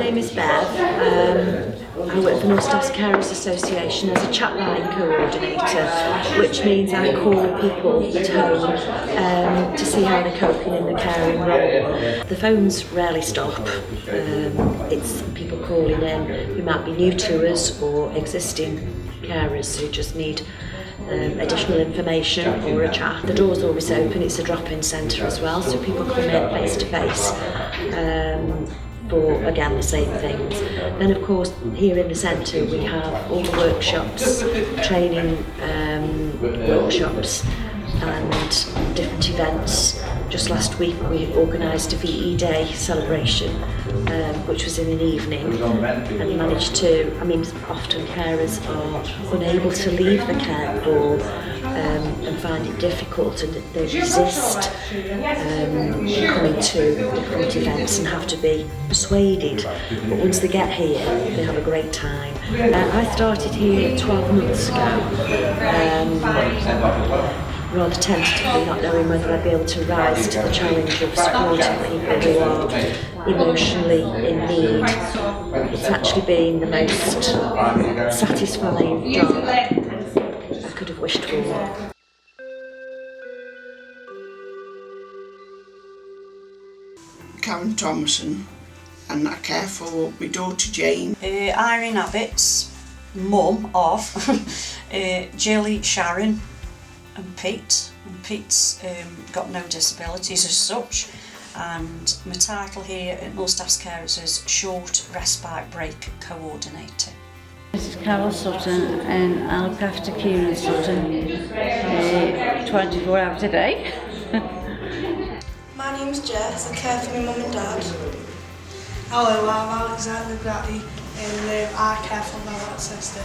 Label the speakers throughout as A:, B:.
A: name is Bev. I work for North Staffs Carers Association as a chat line coordinator, which means I call people at home to see how they're coping in the caring role. The phones rarely stop. It's people calling in who might be new to us or existing carers who just need additional information or a chat. The door's always open, it's a drop-in centre as well, so people come in face to face for, again, the same things. Then of course here in the centre we have all the workshops, training workshops and different events. Just last week we organised a VE Day celebration, which was in an evening, and managed to, often carers are unable to leave the care role and find it difficult, and they resist coming to different events and have to be persuaded. But once they get here, they have a great time. I started here 12 months ago. Rather tentatively, not knowing whether I'd be able to rise to the challenge of supporting people who are emotionally in need. It's actually been the most satisfying job I could have wished for.
B: Karen Thompson, and I care for my daughter Jane.
C: Irene Abbott's mum of Jilly, Sharon and Pete. And Pete's got no disabilities as such, and my title here at North Staffs Carers is Short Respite Break Coordinator.
D: This is Carol Sutton, and I look after Kieran Sutton 24 hours a day.
E: My name's Jess, I care for my mum and dad. Hello, I'm Alexander Gratty and I care for my little sister.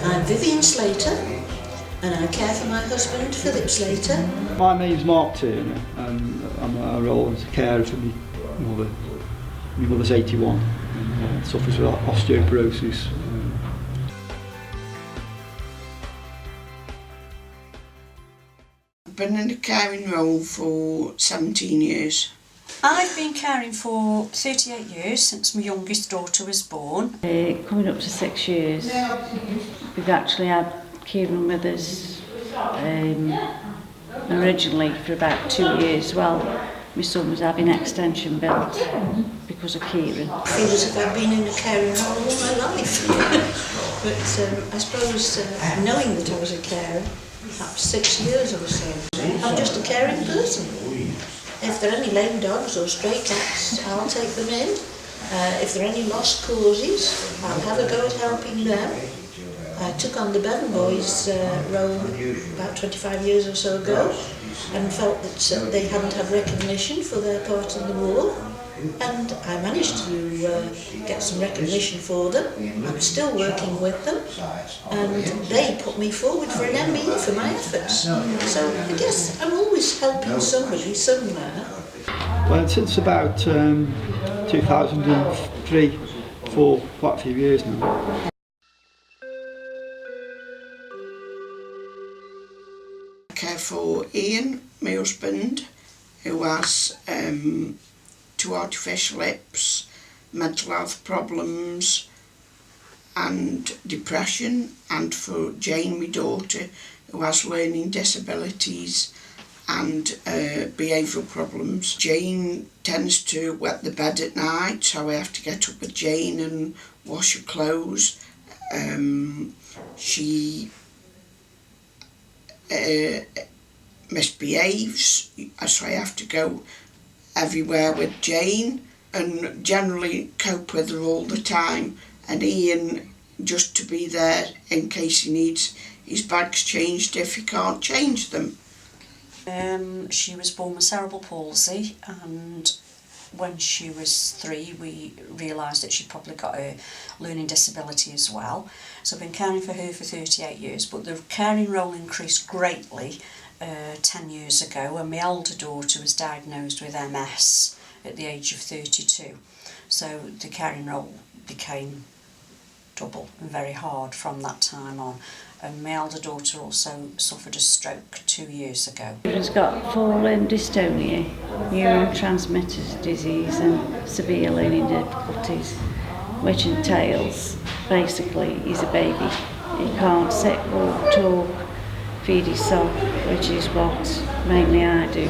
F: I'm Vivian Slater and I care for my husband Philip Slater.
G: My name's Mark Turner and I'm a role as a carer for my mother. My mother's 81 and suffers with osteoporosis.
B: I've been in a caring role for 17 years.
C: I've been caring for 38 years since my youngest daughter was born.
D: Coming up to 6 years. We've actually had Kieran with us originally for about 2 years. Well, my son was having extension built because of Kieran.
F: I feel as if I've been in a caring role all my life. But I suppose knowing that I was a carer, perhaps 6 years or so, I'm just a caring person. If there are any lame dogs or stray cats, I'll take them in. If there are any lost causes, I'll have a go at helping them. I took on the Bevan Boys role about 25 years or so ago and felt that they hadn't had recognition for their part in the war. And I managed to get some recognition for them. I'm still working with them, and they put me forward for an MBE for my efforts. So I guess I'm always helping somebody somewhere.
G: Well, since about 2003, for quite a few years now.
B: I care for Ian, my husband, who has 2 artificial hips, mental health problems and depression, and for Jane, my daughter, who has learning disabilities and behavioural problems. Jane tends to wet the bed at night, so I have to get up with Jane and wash her clothes. She misbehaves, so I have to go everywhere with Jane and generally cope with her all the time, and Ian just to be there in case he needs his bags changed if he can't change them.
C: She was born with cerebral palsy, and when she was 3 we realised that she'd probably got a learning disability as well. So I've been caring for her for 38 years, but the caring role increased greatly 10 years ago when my elder daughter was diagnosed with MS at the age of 32. So the caring role became double and very hard from that time on. And my elder daughter also suffered a stroke 2 years ago.
D: Kieran's got full dystonia, neurotransmitter disease and severe learning difficulties. which entails basically he's a baby. He can't sit, walk, talk, feed his sock, which is what mainly I do.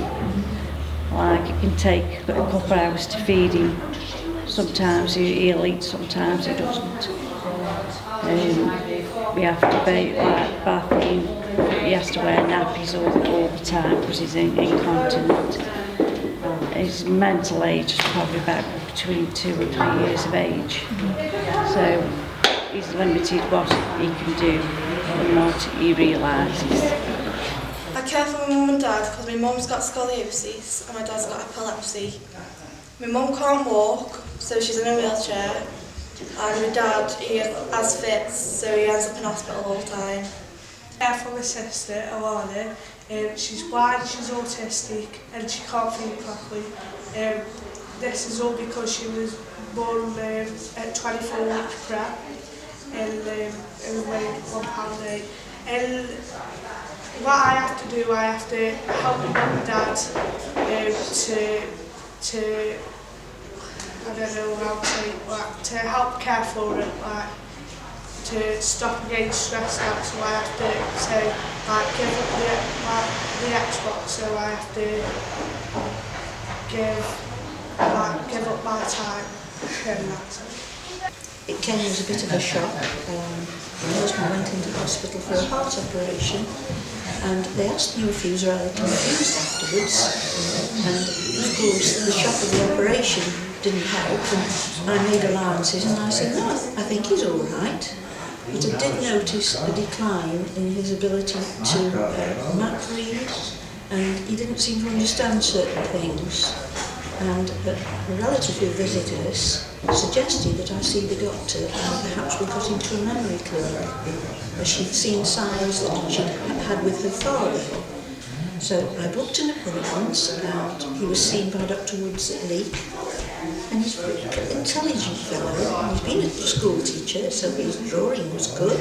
D: Like it can take a couple of hours to feed him. Sometimes he'll eat, sometimes he doesn't. We have to bath him. He has to wear nappies all the time because he's incontinent. His mental age is probably about between 2 and 3 years of age. So he's limited what he can do and what he realises.
E: I care for my mum and dad because my mum's got scoliosis and my dad's got epilepsy. My mum can't walk, so she's in a wheelchair. And my dad, he has fits, so he ends up in hospital all the time. I care for my sister, Alana. She's blind, she's autistic, and she can't think properly. This is all because she was born at 24 weeks prep and weighed £1.8. And what I have to do, I have to help my mum and dad to I don't know how to say, like, to help care for it, like, to stop getting stressed out. So I have to say, like, give up the Xbox. So I have to give up my time, and that's it.
F: It came as a bit of a shock. My husband went into hospital for a heart operation, and they asked me if he was rather confused afterwards. And of course, the shock of the operation didn't help, and I made allowances, and I said, no, I think he's all right. But I did notice a decline in his ability to map read, and he didn't seem to understand certain things. And a relative who visited us suggested that I see the doctor and perhaps we got into a memory clinic, as she'd seen signs that she'd had with her father. So I booked an appointment, and he was seen by Dr. Woods at Leek. And he's a pretty intelligent fellow. He's been a school teacher, so his drawing was good.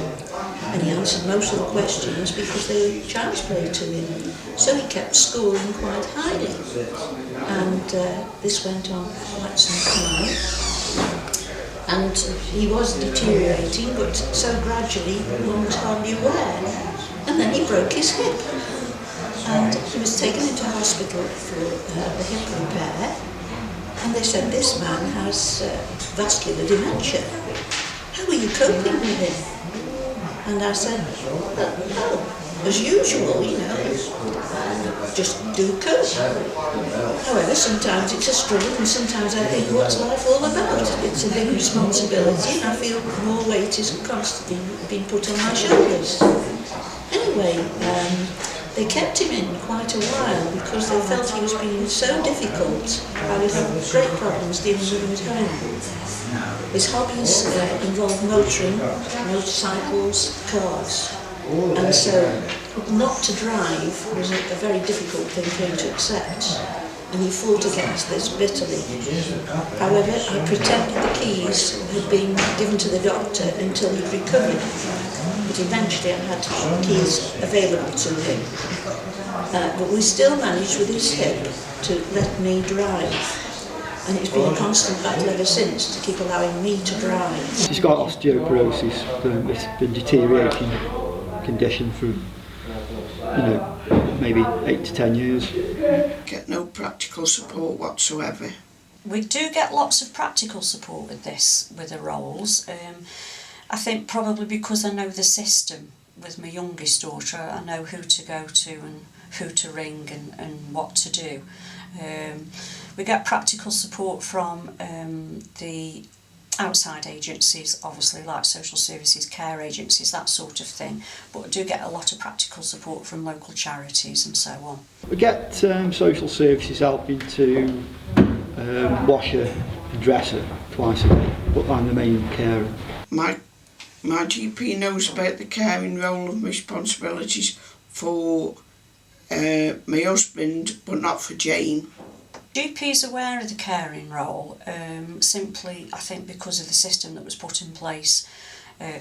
F: And he answered most of the questions because they were child's play to him. So he kept scoring quite highly. And this went on for quite some time. And he was deteriorating, but so gradually one was hardly aware. And then he broke his hip. And he was taken into hospital for the hip repair. And they said, this man has vascular dementia. How are you coping with him? And I said, oh, as usual, you know, just do cope. However, sometimes it's a struggle, and sometimes I think, what's life all about? It's a big responsibility, and I feel more weight is constantly being put on my shoulders. Anyway, they kept him in quite a while because they felt he was being so difficult. I would have great problems dealing with him at home. His hobbies involved motoring, motorcycles, cars. And so not to drive was a very difficult thing for him to accept. And he fought against this bitterly. However, I pretended the keys had been given to the doctor until he'd recovered. But eventually I had keys available to him. But we still managed with his hip to let me drive. And it's been a constant battle ever since to keep allowing me to drive.
G: He's got osteoporosis, it's been deteriorating condition for, maybe 8 to 10 years.
B: Get no practical support whatsoever.
C: We do get lots of practical support with the roles. I think probably because I know the system with my youngest daughter, I know who to go to and who to ring and what to do. We get practical support from the outside agencies, obviously, like social services, care agencies, that sort of thing, but we do get a lot of practical support from local charities and so on.
G: We get social services helping to wash her and dress her twice a day, but I'm the main carer.
B: My GP knows about the caring role and responsibilities for my husband, but not for Jane.
C: GP's aware of the caring role, simply I think because of the system that was put in place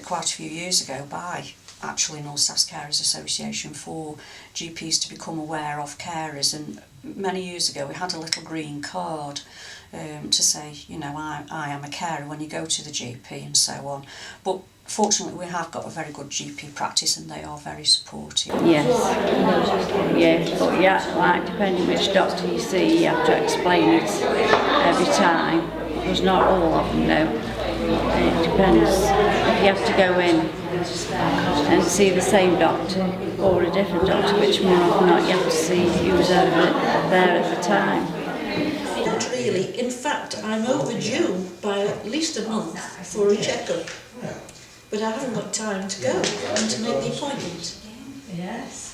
C: quite a few years ago by actually North South Carers Association for GPs to become aware of carers. And many years ago we had a little green card to say, you know, I am a carer when you go to the GP and so on. But fortunately we have got a very good GP practice and they are very supportive.
D: Yes, yeah, but yeah, like depending which doctor you see, you have to explain it every time, because not all of them know. It depends if you have to go in and see the same doctor or a different doctor, which more often not you have to see who's over there at the time.
F: Not really. In fact, I'm overdue by at least a month for a checkup. But I haven't got time to go and to make the appointment.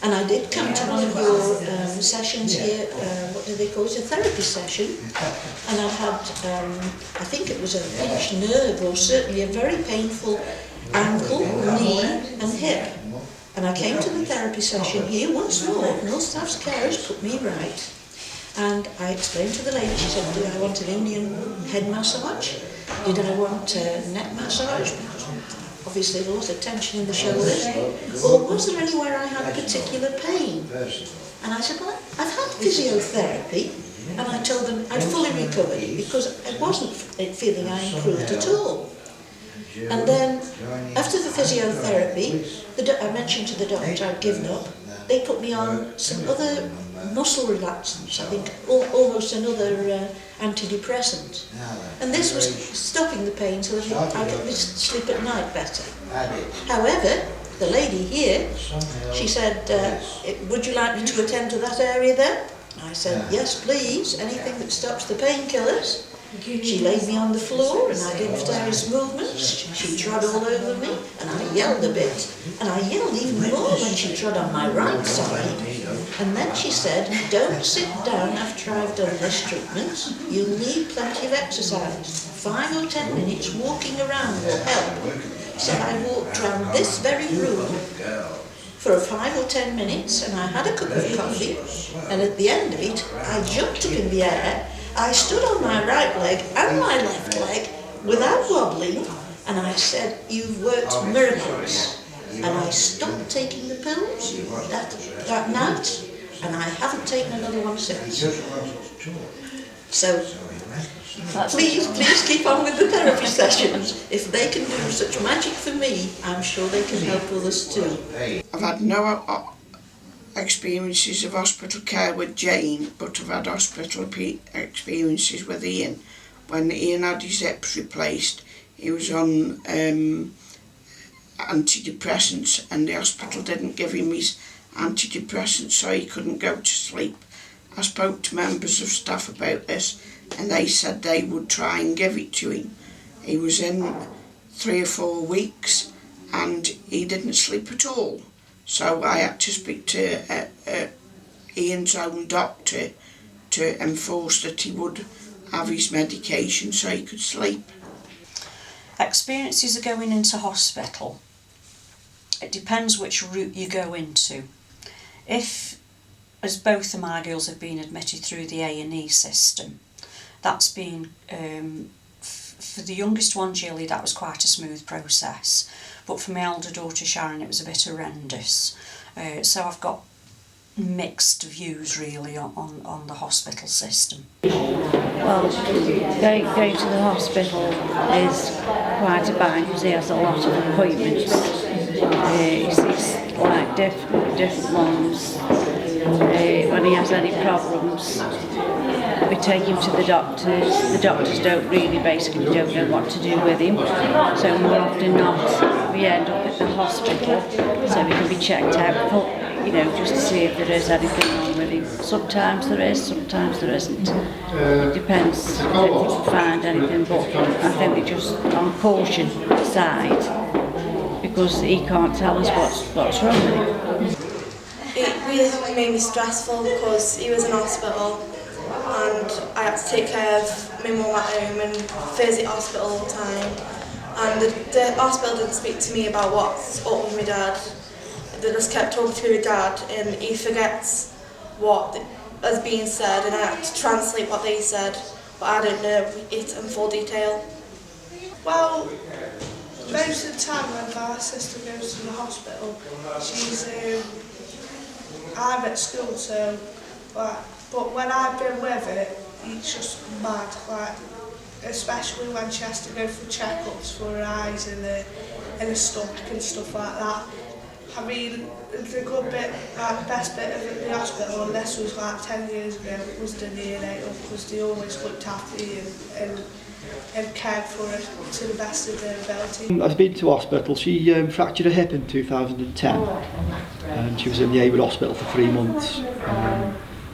F: And I did come to one of your sessions here, what do they call it, a therapy session. And I had, I think it was a pinched nerve or certainly a very painful ankle, knee and hip. And I came to the therapy session here once more. North Staff's carers put me right. And I explained to the lady, she said, did I want an Indian head massage? Did I want a neck massage? Because obviously a lot of tension in the shoulders. Or was there anywhere I had particular pain? And I said, well, I've had physiotherapy. And I told them I'd fully recovered because I wasn't feeling I improved at all. And then, after the physiotherapy, I mentioned to the doctor I'd given up. They put me on some other muscle relaxants, I think almost another antidepressant. And this was stopping the pain so that I could sleep at night better. However, the lady here, she said, would you like me to attend to that area then? I said, yes please, anything that stops the painkillers. She laid me on the floor and I did various movements. She trod all over me and I yelled a bit. And I yelled even more when she trod on my right side. And then she said, don't sit down after I've done this treatment. You'll need plenty of exercise. 5 or 10 minutes walking around will help. So I walked around this very room for 5 or 10 minutes and I had a cup of coffee. And at the end of it, I jumped up in the air. I stood on my right leg and my left leg without wobbling and I said, you've worked miracles. And I stopped taking the pills that night and I haven't taken another one since. So please keep on with the therapy sessions. If they can do such magic for me, I'm sure they can help others too.
B: I've had no experiences of hospital care with Jane, but I've had hospital experiences with Ian. When Ian had his hips replaced, he was on antidepressants and the hospital didn't give him his antidepressants so he couldn't go to sleep. I spoke to members of staff about this and they said they would try and give it to him. He was in 3 or 4 weeks and he didn't sleep at all. So I had to speak to Ian's own doctor to enforce that he would have his medication so he could sleep.
C: Experiences of going into hospital. It depends which route you go into. If, as both of my girls have been admitted through the A&E system, that's been, for the youngest one, Jilly, that was quite a smooth process. But for my elder daughter Sharon it was a bit horrendous. So I've got mixed views really on the hospital system.
D: Well, going to the hospital is quite a bind because he has a lot of appointments. He sees like different ones. When he has any problems, we take him to the doctors. The doctors don't know what to do with him. So more often not, we end up at the hospital so we can be checked out for, just to see if there is anything wrong with him. Sometimes there is, sometimes there isn't. It depends if we can find anything, but I think they're just on caution side because he can't tell us what's wrong with him.
E: It really made me stressful because he was in hospital and I had to take care of my mum at home and visit hospital all the time. And the hospital didn't speak to me about what's up with my dad. They just kept talking to my dad and he forgets what is being said and I had to translate what they said, but I don't know it in full detail.
H: Well, most of the time when our sister goes to the hospital, she's I'm at school, so but when I've been with it, he's just mad, like, especially when she has to go for checkups for her eyes and her stomach and stuff like that. I mean, the good bit, like the best bit of the hospital, and this was like 10 years ago, was the neonatal, because they always looked after you and cared for her to the best of their ability.
G: I've been to hospital. She fractured her hip in 2010 and she was in the Hayward Hospital for 3 months.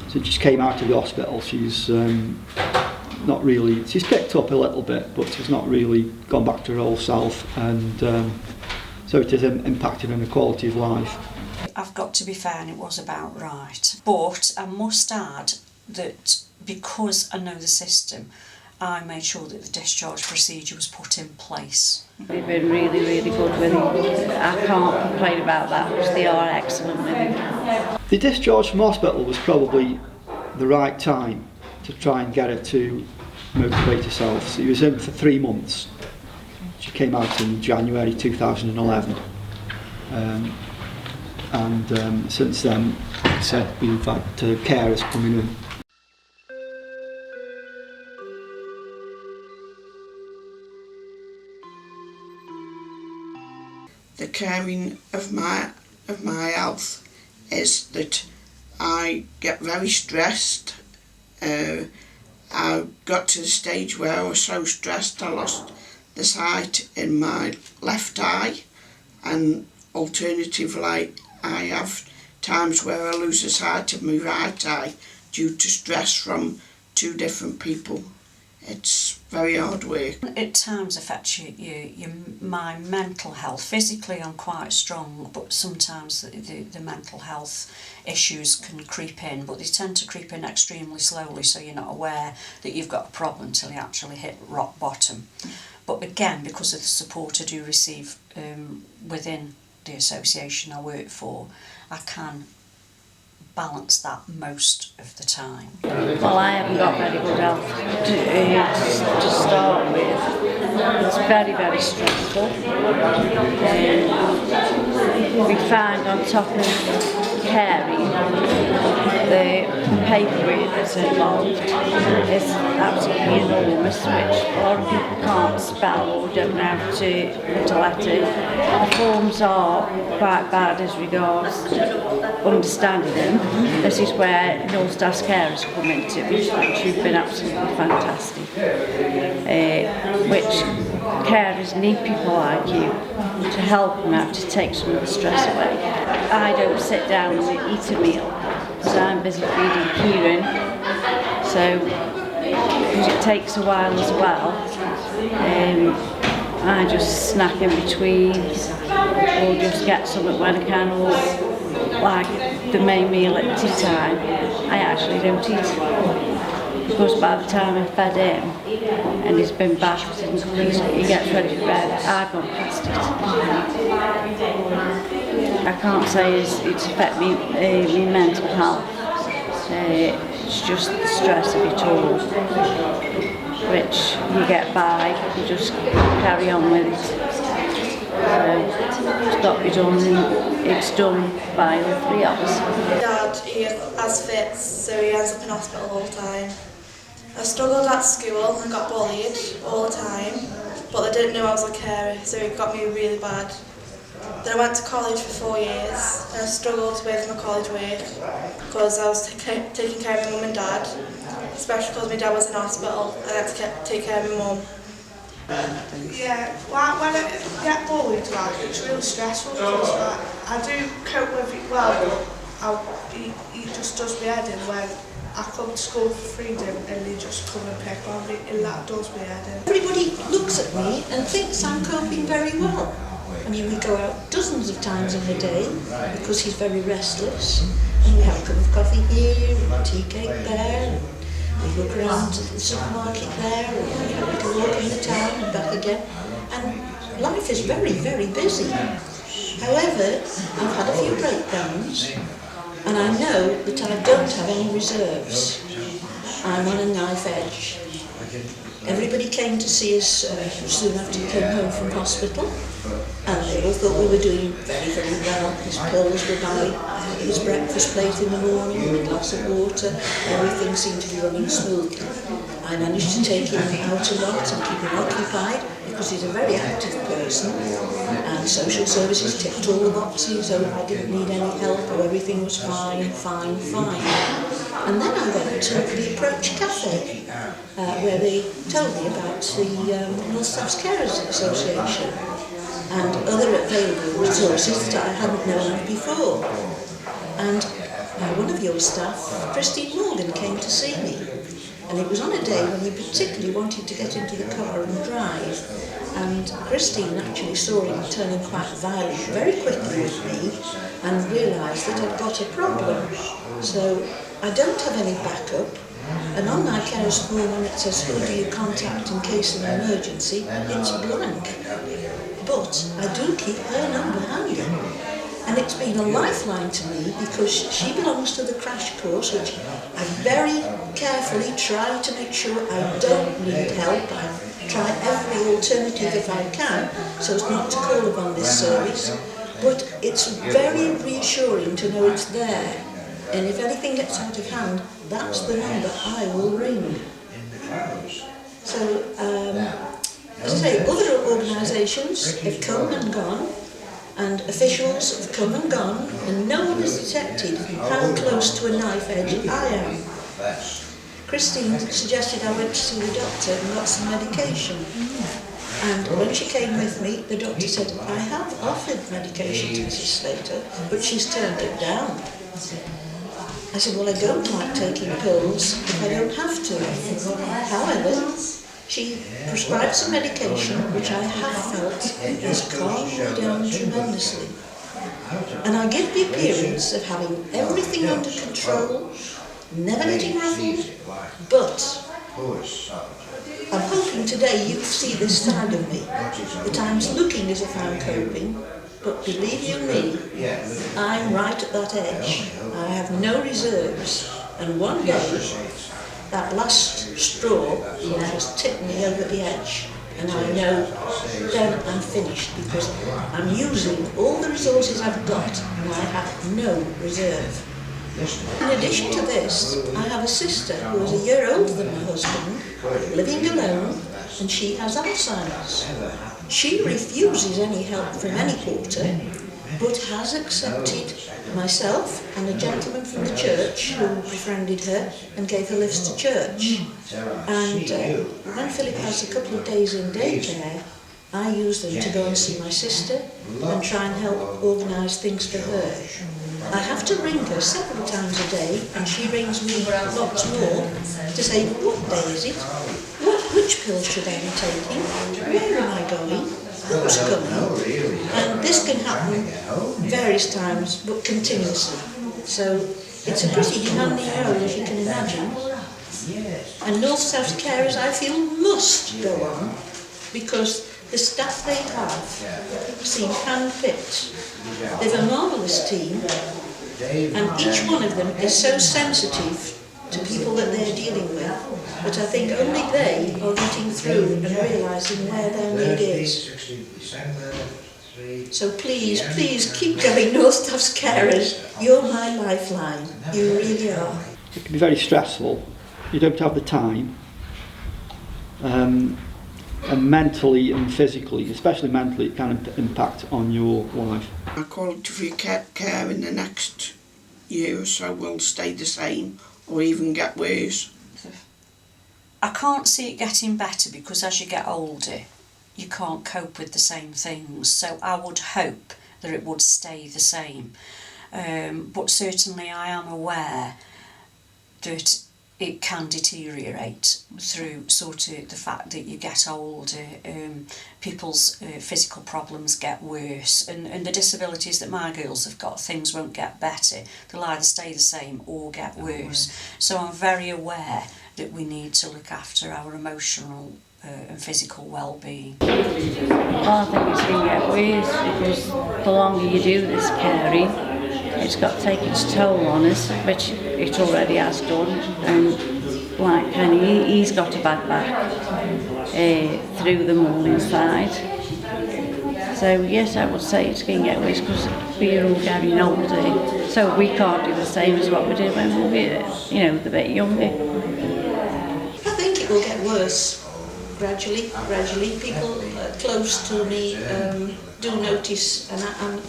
G: Since she came out of the hospital, she's not really, she's picked up a little bit, but she's not really gone back to her old self, and so it has impacted on her quality of life.
C: I've got to be fair, and it was about right. But I must add that because I know the system, I made sure that the discharge procedure was put in place.
D: They've been really, really good with it. I can't complain about that, because they are excellent with it.
G: The discharge from hospital was probably the right time to try and get her to motivate herself. So she was in for 3 months. She came out in January 2011. Since then, like I said, we've had carers coming in.
B: The caring of my health is that I get very stressed. I got to the stage where I was so stressed I lost the sight in my left eye, and alternatively I have times where I lose the sight of my right eye due to stress from 2 different people. It's very hard work.
C: At times affects my mental health. Physically I'm quite strong, but sometimes the mental health issues can creep in, but they tend to creep in extremely slowly, so you're not aware that you've got a problem until you actually hit rock bottom. But again, because of the support I do receive within the association I work for, I can balance that most of the time.
D: Well, I haven't got very good health to start with. It's very, very stressful. We find on top of caring, the paperwork that's involved is absolutely enormous, which a lot of people can't spell or don't know how to letter. The forms are quite bad as regards understanding them. This is where North Staff's carers come into, which have been absolutely fantastic. Which carers need people like you to help them out, to take some of the stress away. I don't sit down and eat a meal because I'm busy feeding Kieran, so because it takes a while as well. I just snack in between, or just get something when I can, or like the main meal at tea time, I actually don't eat, because by the time I've fed him and he's been bathed and he gets ready for bed, I've gone past it. I can't say it's affected me mental health. It's just the stress of it all, which you get by, you just carry on with it. So it's got to be done, and it's done by all 3 of us.
E: Dad, he has fits, so he ends up in hospital all the time. I struggled at school and got bullied all the time, but they didn't know I was a carer, so it got me really bad. Then I went to college for 4 years, and I struggled with my college work because I was taking care of my mum and dad, especially because my dad was in hospital and I had to take care of my mum.
H: Yeah, when I get bullied, like, it's really stressful because like, I do cope with it well, but he just does my head in when I come to school for freedom and they just come and pick on me, and that does my head in.
F: Everybody looks at me and thinks I'm coping very well. I mean, we go out dozens of times in a day because he's very restless, and we have a cup of coffee here, and tea cake there, and we look around to the supermarket there, and we have a walk in the town and back again, and life is very, very busy. However, I've had a few breakdowns, and I know that I don't have any reserves. I'm on a knife edge. Everybody came to see us soon after he came home from hospital, and they all thought we were doing very, very well. His pills were by his breakfast plate in the morning, a glass of water, everything seemed to be running smoothly. I managed to take him out a lot and keep him occupied because he's a very active person, and social services ticked all the boxes, so I didn't need any help, or everything was fine. And then I went to the Approach Cafe, where they told me about the North South Carers Association and other available resources that I hadn't known of before. And one of your staff, Christine Morgan, came to see me. And it was on a day when he particularly wanted to get into the car and drive. And Christine actually saw him turning quite violent very quickly with me and realised that I'd got a problem. So I don't have any backup. And on my carer's form, when it says who do you contact in case of an emergency, it's blank. But I do keep her number handy. And it's been a lifeline to me because she belongs to the crash course, which I very carefully try to make sure I don't need help. I try every alternative if I can, so as not to call upon this service. But it's very reassuring to know it's there. And if anything gets out of hand, that's the number I will ring. So, as I say, other organisations have come and gone, and officials have come and gone, and no one has detected how close to a knife edge I am. Christine suggested I went to see the doctor and got some medication. And when she came with me, the doctor said, I have offered medication to Mrs. Slater, but she's turned it down. I said, well, I don't like taking pills if I don't have to. However, she prescribed some medication which I have felt has calmed me down tremendously. And I give the appearance of having everything under control, never getting ruffled, but I'm hoping today you see this side of me, that I'm looking as if I'm coping, but believe you me, I'm right at that edge. I have no reserves, and one day, that last straw has tipped me over the edge, and I know then I'm finished because I'm using all the resources I've got and I have no reserve. In addition to this, I have a sister who is a year older than my husband, living alone, and she has Alzheimer's. She refuses any help from any quarter, but has accepted myself and a gentleman from the church who befriended her and gave her lifts to church. And when Philip has a couple of days in daycare, I use them to go and see my sister and try and help organise things for her. I have to ring her several times a day, and she rings me lots more to say, what day is it? Which pill should I be taking? Where am I going? Who's coming? And this can happen various times, but continuously. So it's a pretty demanding role, as you can imagine. And North South Carers, I feel, must go on, because the staff they have seem hand-picked. They've a marvellous team, and each one of them is so sensitive to people that they're dealing with, but I think only they are getting through and realising where their need is. So please, please keep going, North Staff's Carers. You're my lifeline. You really are.
G: It can be very stressful. You don't have the time. And mentally and physically, especially mentally, it can impact on your life.
B: My quality of care in the next year or so will stay the same or even get worse.
C: I can't see it getting better because as you get older, you can't cope with the same things. So I would hope that it would stay the same. But certainly I am aware that it can deteriorate through sort of the fact that you get older, people's physical problems get worse, and the disabilities that my girls have got, things won't get better. They'll either stay the same or get worse. So I'm very aware that we need to look after our emotional and physical well-being.
D: I think it's going to get worse because the longer you do this caring, it's got to take its toll on us, which it already has done, and like Kenny, he's got a bad back through the morning side. So yes, I would say it's going to get worse because we're all getting older. So we can't do the same as what we did when we were, a bit younger.
F: I think it will get worse gradually. People close to me do notice, and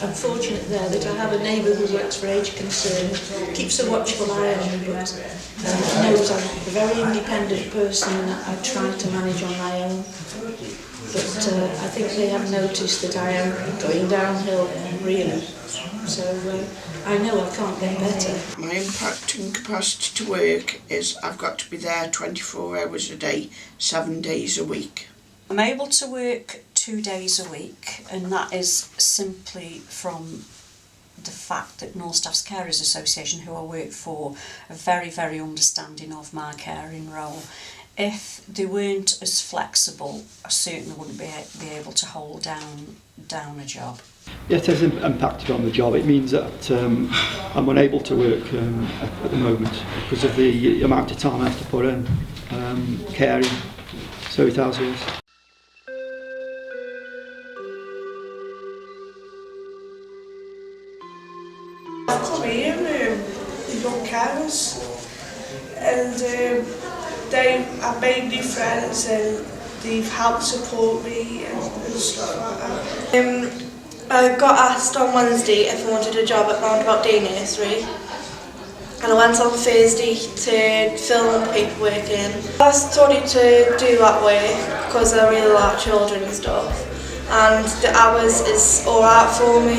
F: I'm fortunate there that I have a neighbour who works for Age Concern, keeps a watchful eye on me, but knows I'm a very independent person and I try to manage on my own. But I think they have noticed that I am going downhill, really. So I know I can't get better.
B: My impacting capacity to work is I've got to be there 24 hours a day, 7 days a week.
C: I'm able to work 2 days a week, and that is simply from the fact that North Staffs Carers Association, who I work for, are very, very understanding of my caring role. If they weren't as flexible, I certainly wouldn't be able to hold down a job.
G: Yeah, it has impacted on the job. It means that I'm unable to work at the moment because of the amount of time I have to put in caring. So it has, yes.
H: I've come here with young carers, and they have made new friends and they've helped support me and stuff like that. I got asked on Wednesday if I wanted a job at Roundabout Day Nursery, and I went on Thursday to fill the paperwork in. I started to do that work because I really like children and stuff, and the hours is alright for me.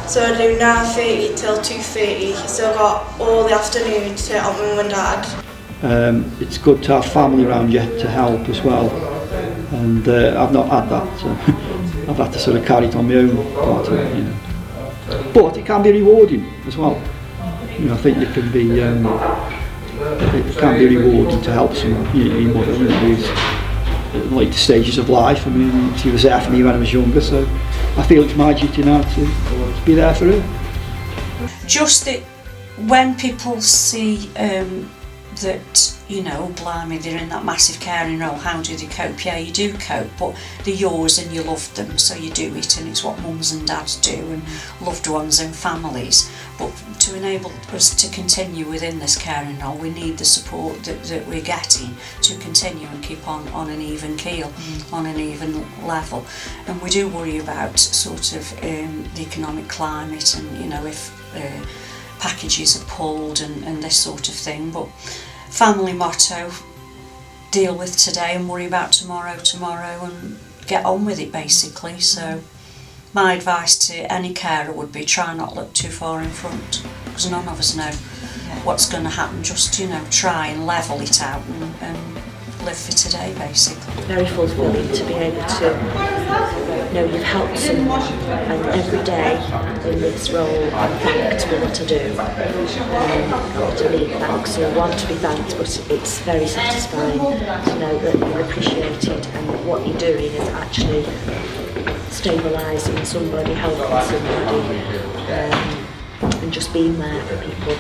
H: So I do 9:30 till 2:30, so I got all the afternoon to help my mum and dad.
G: It's good to have family around you to help as well, and I've not had that. So I've had to sort of carry it on my own part of it, But it can be rewarding as well. I think it can be rewarding to help your mother, who's at the later stages of life. I mean, she was there for me when I was younger, so I feel it's my duty now to be there for her.
C: Just that when people see that, blimey, they're in that massive caring role, how do they cope? Yeah, you do cope, but they're yours and you love them, so you do it, and it's what mums and dads do, and loved ones and families. But to enable us to continue within this caring role, we need the support that we're getting to continue and keep on an even keel, on an even level. And we do worry about sort of the economic climate and, if packages are pulled and this sort of thing, but family motto, deal with today and worry about tomorrow and get on with it, basically. So my advice to any carer would be try not to look too far in front, because none of us know what's going to happen. Just try and level it out and live for today, basically.
A: Very fulfilling to be able to know you've helped someone, and every day in this role I'm thanked for what I do. Not to need thanks or want to be thanked, but it's very satisfying to know that you're appreciated and what you're doing is actually stabilising somebody, helping somebody, and just being there for people.